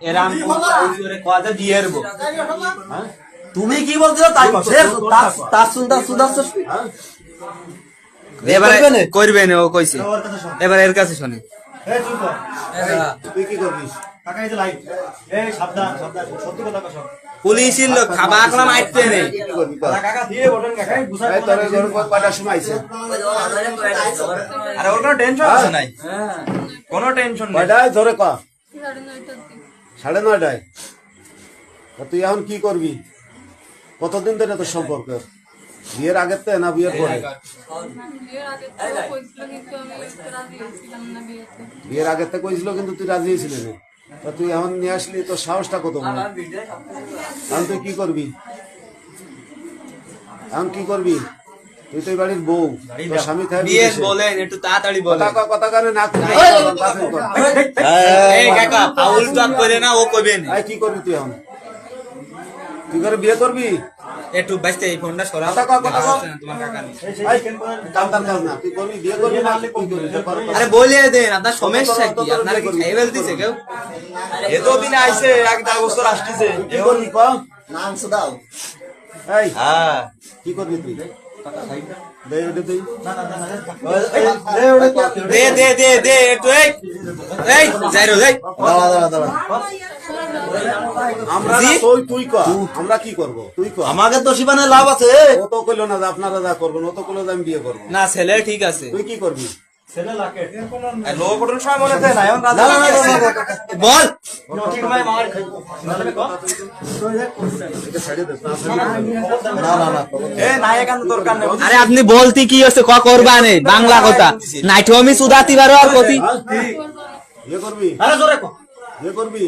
এরাম কথা দিয়ে দেবো। তুমি কি বলছো তাই তার সুন্দর সুন্দর এবারে করবে না, ও কইছে এবার এর কাছে শোনে। তুই কি করবি? কাকা এই যে লাইট, এই সাবধান সাবধান, সত্যি কথা কও। পুলিশের লোক খাবা আকলা মাইতে নেই। কি করবি? কাকা দিয়ে বলেন কাকা, এই বুঝা তোর ঘর কয়টার সময় আইছে? আরে ওর কোনো টেনশন আছে নাই, কোনো টেনশন নেই। কয়টায় ধরে ক? 9:30। তুই এখন কি করবি? কতদিন ধরে তোর সম্পর্ক? বিয়ের আগের থেকে না বিয়ের পরে? বিয়ের আগের থেকে কইছিল কিন্তু তুই রাজি হয়েছিলি না। তা তুই এখন নিয়ে আসলি, তোর সাহসটা কত বড়? এখন তুই কি করবি? এখন কি করবি? তুই তো এই বাড়ির বউ, তোর স্বামী থাকে বিয়ে বিদেশে। বলেন একটু তাড়াতাড়ি বলেন। কথা কানে না কর। এই কাকা ফাউল টাক করে না, ও কইবে না। কি করবি তুই এখন? তুই করে বিয়ে করবি? একটু বাঁচতে এই ফোনটা সরাও। কথা কও, কথা কও। তোমার কাকা নেই। কাম না, তুই করবি, বিয়ে করবি না কি করবি? আরে বলিয়ে দেন আপনার সমস্যা কি, আপনারা কি খাই ফেলতেছে কেউ? এতদিন আইছে, এক দেড় বছর আসতেছে। কি করবি ক? নাম সুদাও এই হ্যাঁ কি করবি তুই? দে ওটা তুই। দে দে দে দে একটু এই এই যাই রো যাই। আমরা জি? না, তুই ক, আমরা কি করব? তুই ক। আমাকে তো শিবানে লাভ আছে। ও তো কইলো না যে আপনারা যা করবেন, ও তো কইলো যে আমি বিয়ে করবো। না ছেলে ঠিক আছে। তুই কি করবি? লো কোটন সময় মনে থাকে না, এখন রাত না, না, না, না, না, বল। এটা সাইডে দে, আরে আপনি বলতে কি হচ্ছে ক করবা নে বাংলা কথা নাইটো আমি সুদাতি পারো আর কতি। বিয়ে করবি? বিয়ে করবি?